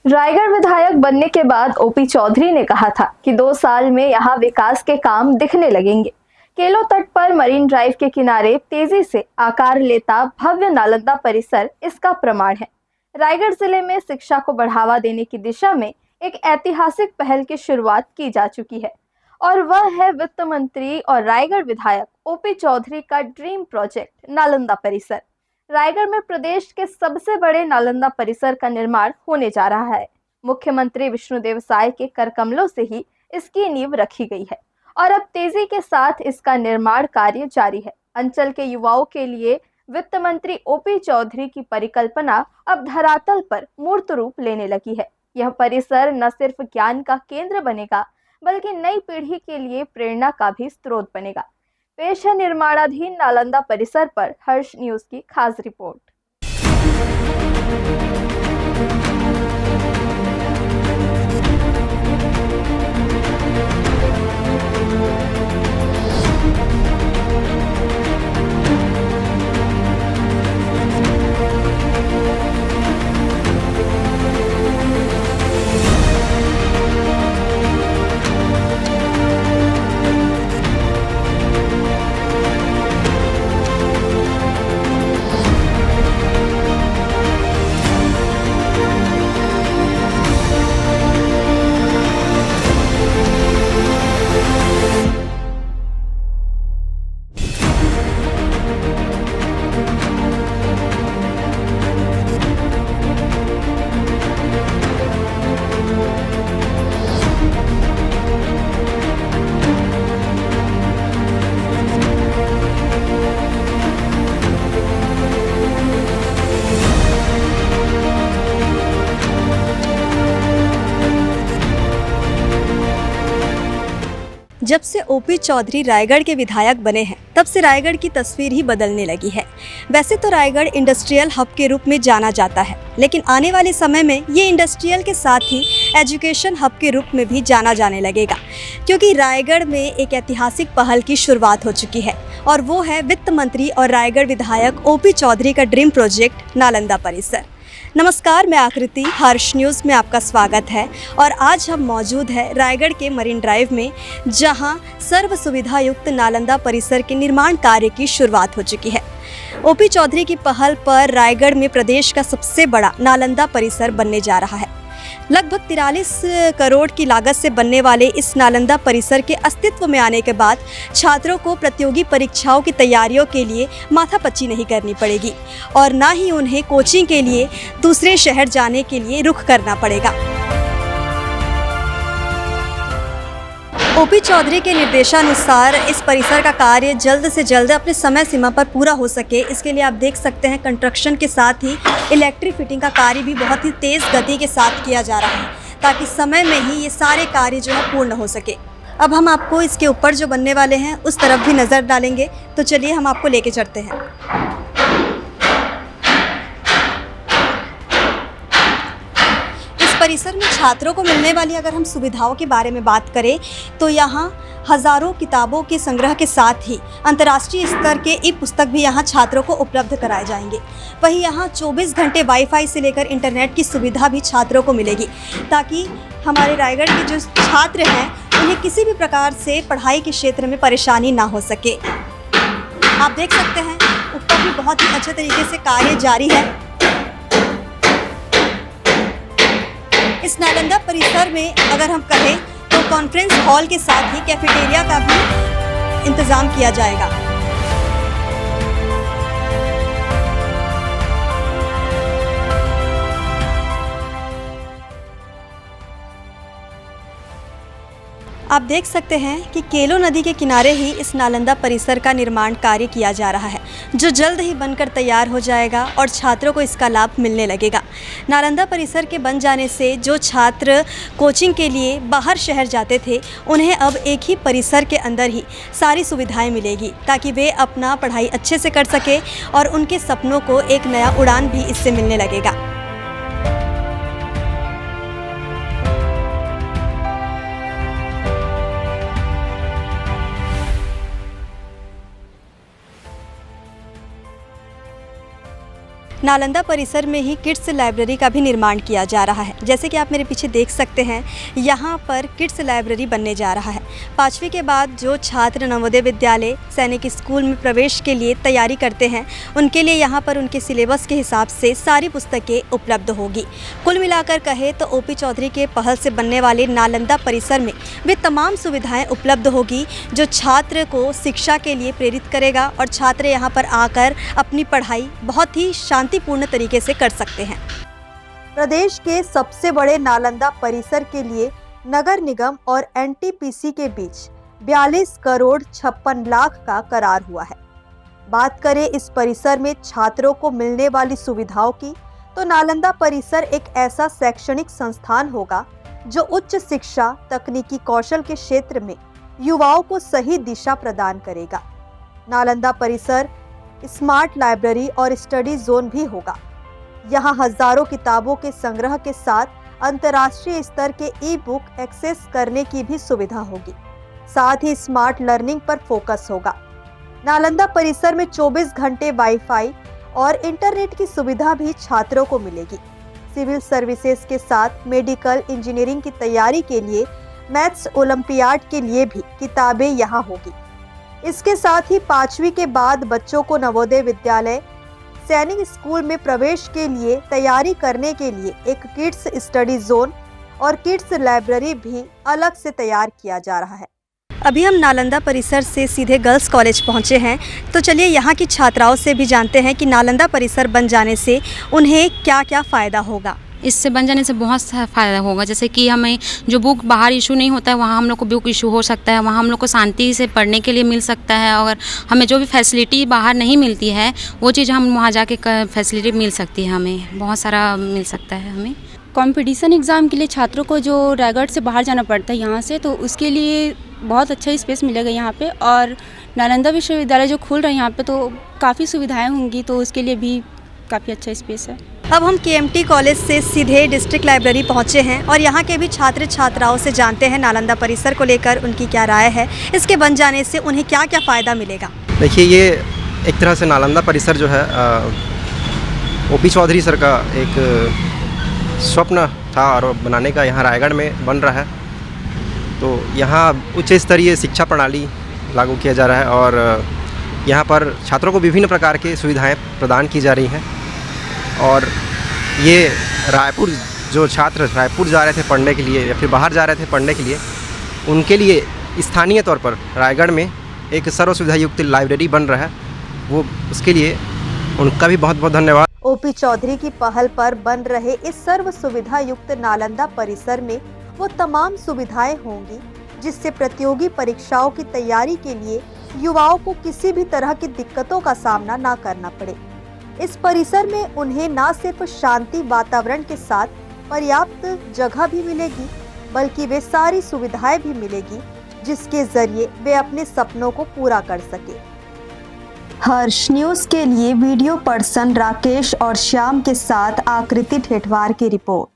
रायगढ़ विधायक बनने के बाद ओपी चौधरी ने कहा था कि 2 साल में यहां विकास के काम दिखने लगेंगे। केलो तट पर मरीन ड्राइव के किनारे तेजी से आकार लेता भव्य नालंदा परिसर इसका प्रमाण है। रायगढ़ जिले में शिक्षा को बढ़ावा देने की दिशा में एक ऐतिहासिक पहल की शुरुआत की जा चुकी है और वह है वित्त मंत्री और रायगढ़ विधायक ओपी चौधरी का ड्रीम प्रोजेक्ट नालंदा परिसर। रायगढ़ में प्रदेश के सबसे बड़े नालंदा परिसर का निर्माण होने जा रहा है। मुख्यमंत्री विष्णुदेव साय के कर कमलों से ही इसकी नींव रखी गई है और अब तेजी के साथ इसका निर्माण कार्य जारी है। अंचल के युवाओं के लिए वित्त मंत्री ओपी चौधरी की परिकल्पना अब धरातल पर मूर्त रूप लेने लगी है। यह परिसर न सिर्फ ज्ञान का केंद्र बनेगा बल्कि नई पीढ़ी के लिए प्रेरणा का भी स्रोत बनेगा। पेश है निर्माणाधीन नालंदा परिसर पर हर्ष न्यूज की खास रिपोर्ट। जब से ओपी चौधरी रायगढ़ के विधायक बने हैं तब से रायगढ़ की तस्वीर ही बदलने लगी है। वैसे तो रायगढ़ इंडस्ट्रियल हब के रूप में जाना जाता है, लेकिन आने वाले समय में ये इंडस्ट्रियल के साथ ही एजुकेशन हब के रूप में भी जाना जाने लगेगा, क्योंकि रायगढ़ में एक ऐतिहासिक पहल की शुरुआत हो चुकी है और वो है वित्त मंत्री और रायगढ़ विधायक ओपी चौधरी का ड्रीम प्रोजेक्ट नालंदा परिसर। नमस्कार, मैं आकृति, हर्ष न्यूज़ में आपका स्वागत है और आज हम मौजूद है रायगढ़ के मरीन ड्राइव में, जहां सर्व सुविधा युक्त नालंदा परिसर के निर्माण कार्य की शुरुआत हो चुकी है। ओपी चौधरी की पहल पर रायगढ़ में प्रदेश का सबसे बड़ा नालंदा परिसर बनने जा रहा है। लगभग 43 करोड़ की लागत से बनने वाले इस नालंदा परिसर के अस्तित्व में आने के बाद छात्रों को प्रतियोगी परीक्षाओं की तैयारियों के लिए माथापच्ची नहीं करनी पड़ेगी और ना ही उन्हें कोचिंग के लिए दूसरे शहर जाने के लिए रुख करना पड़ेगा। ओपी चौधरी के निर्देशानुसार इस परिसर का कार्य जल्द से जल्द अपने समय सीमा पर पूरा हो सके, इसके लिए आप देख सकते हैं कंस्ट्रक्शन के साथ ही इलेक्ट्रिक फिटिंग का कार्य भी बहुत ही तेज़ गति के साथ किया जा रहा है, ताकि समय में ही ये सारे कार्य जो है पूर्ण हो सके। अब हम आपको इसके ऊपर जो बनने वाले हैं उस तरफ भी नज़र डालेंगे, तो चलिए हम आपको लेके चलते हैं। परिसर में छात्रों को मिलने वाली अगर हम सुविधाओं के बारे में बात करें तो यहाँ हज़ारों किताबों के संग्रह के साथ ही अंतर्राष्ट्रीय स्तर के ई पुस्तक भी यहाँ छात्रों को उपलब्ध कराए जाएंगे। वहीं यहाँ 24 घंटे वाईफाई से लेकर इंटरनेट की सुविधा भी छात्रों को मिलेगी, ताकि हमारे रायगढ़ के जो छात्र हैं उन्हें किसी भी प्रकार से पढ़ाई के क्षेत्र में परेशानी ना हो सके। आप देख सकते हैं ऊपर भी बहुत ही अच्छे तरीके से कार्य जारी है। इस नालंदा परिसर में अगर हम कहें तो कॉन्फ्रेंस हॉल के साथ ही कैफेटेरिया का भी इंतज़ाम किया जाएगा। आप देख सकते हैं कि केलो नदी के किनारे ही इस नालंदा परिसर का निर्माण कार्य किया जा रहा है, जो जल्द ही बनकर तैयार हो जाएगा और छात्रों को इसका लाभ मिलने लगेगा। नालंदा परिसर के बन जाने से जो छात्र कोचिंग के लिए बाहर शहर जाते थे, उन्हें अब एक ही परिसर के अंदर ही सारी सुविधाएं मिलेगी, ताकि वे अपना पढ़ाई अच्छे से कर सके और उनके सपनों को एक नया उड़ान भी इससे मिलने लगेगा। नालंदा परिसर में ही किड्स लाइब्रेरी का भी निर्माण किया जा रहा है। जैसे कि आप मेरे पीछे देख सकते हैं, यहाँ पर किड्स लाइब्रेरी बनने जा रहा है। 5वीं के बाद जो छात्र नवोदय विद्यालय सैनिक स्कूल में प्रवेश के लिए तैयारी करते हैं, उनके लिए यहाँ पर उनके सिलेबस के हिसाब से सारी पुस्तकें उपलब्ध होगी। कुल मिलाकर कहे तो ओपी चौधरी के पहल से बनने वाले नालंदा परिसर में वे तमाम सुविधाएं उपलब्ध होगी जो छात्र को शिक्षा के लिए प्रेरित करेगा और छात्र यहाँ पर आकर अपनी पढ़ाई बहुत ही शांतिपूर्ण तरीके से कर सकते हैं। प्रदेश के सबसे बड़े नालंदा परिसर के लिए नगर निगम और एनटीपीसी के बीच 42 करोड़ 56 लाख का करार हुआ है। बात करें इस परिसर में छात्रों को मिलने वाली सुविधाओं की, तो नालंदा परिसर एक ऐसा शैक्षणिक संस्थान होगा जो उच्च शिक्षा, तकनीकी कौशल के क्षेत्र में युवाओं को सही दिशा प्रदान करेगा। नालंदा परिसर स्मार्ट लाइब्रेरी और स्टडी जोन भी होगा। यहाँ हजारों किताबों के संग्रह के साथ अंतर्राष्ट्रीय स्तर के ई बुक एक्सेस करने की भी सुविधा होगी। साथ ही स्मार्ट लर्निंग पर फोकस होगा। नालंदा परिसर में 24 घंटे वाईफाई और इंटरनेट की सुविधा भी छात्रों को मिलेगी। सिविल सर्विसेज के साथ मेडिकल इंजीनियरिंग की तैयारी के लिए मैथ्स ओलंपियाड के लिए भी किताबें यहाँ होगी। इसके साथ ही 5वीं के बाद बच्चों को नवोदय विद्यालय सैनिक स्कूल में प्रवेश के लिए तैयारी करने के लिए एक किड्स स्टडी जोन और किड्स लाइब्रेरी भी अलग से तैयार किया जा रहा है। अभी हम नालंदा परिसर से सीधे गर्ल्स कॉलेज पहुंचे हैं, तो चलिए यहाँ की छात्राओं से भी जानते हैं कि नालंदा परिसर बन जाने से उन्हें क्या क्या फ़ायदा होगा। इससे बन जाने से बहुत सा फ़ायदा होगा, जैसे कि हमें जो बुक बाहर इशू नहीं होता है वहाँ हम लोग को बुक इशू हो सकता है, वहाँ हम लोग को शांति से पढ़ने के लिए मिल सकता है। और हमें जो भी फैसिलिटी बाहर नहीं मिलती है वो चीज़ हम वहाँ जाके फैसिलिटी मिल सकती है, हमें बहुत सारा मिल सकता है। हमें कंपटीशन एग्ज़ाम के लिए छात्रों को जो रायगढ़ से बाहर जाना पड़ता है यहाँ से, तो उसके लिए बहुत अच्छा स्पेस मिलेगा यहाँ पे। और नालंदा विश्वविद्यालय जो खुल रहा है यहाँ पे तो काफ़ी सुविधाएं होंगी, तो उसके लिए भी काफ़ी अच्छा स्पेस है। अब हम केएमटी कॉलेज से सीधे डिस्ट्रिक्ट लाइब्रेरी पहुंचे हैं और यहाँ के भी छात्र छात्राओं से जानते हैं नालंदा परिसर को लेकर उनकी क्या राय है, इसके बन जाने से उन्हें क्या क्या फ़ायदा मिलेगा। देखिए, ये एक तरह से नालंदा परिसर जो है ओपी चौधरी सर का एक स्वप्न था और बनाने का यहाँ रायगढ़ में बन रहा है। तो यहाँ उच्च स्तरीय शिक्षा प्रणाली लागू किया जा रहा है और यहाँ पर छात्रों को विभिन्न प्रकार की सुविधाएं प्रदान की जा रही हैं। और ये रायपुर जो छात्र रायपुर जा रहे थे पढ़ने के लिए या फिर बाहर जा रहे थे पढ़ने के लिए, उनके लिए स्थानीय तौर पर रायगढ़ में एक सर्व सुविधा युक्त लाइब्रेरी बन रहा है, वो उसके लिए उनका भी बहुत बहुत धन्यवाद। ओपी चौधरी की पहल पर बन रहे इस सर्व सुविधा युक्त नालंदा परिसर में वो तमाम सुविधाएं होंगी जिससे प्रतियोगी परीक्षाओं की तैयारी के लिए युवाओं को किसी भी तरह की दिक्कतों का सामना ना करना पड़े। इस परिसर में उन्हें न सिर्फ शांति वातावरण के साथ पर्याप्त जगह भी मिलेगी, बल्कि वे सारी सुविधाएं भी मिलेगी जिसके जरिए वे अपने सपनों को पूरा कर सके। हर्ष न्यूज़ के लिए वीडियो पर्सन राकेश और श्याम के साथ आकृति ठेठवार की रिपोर्ट।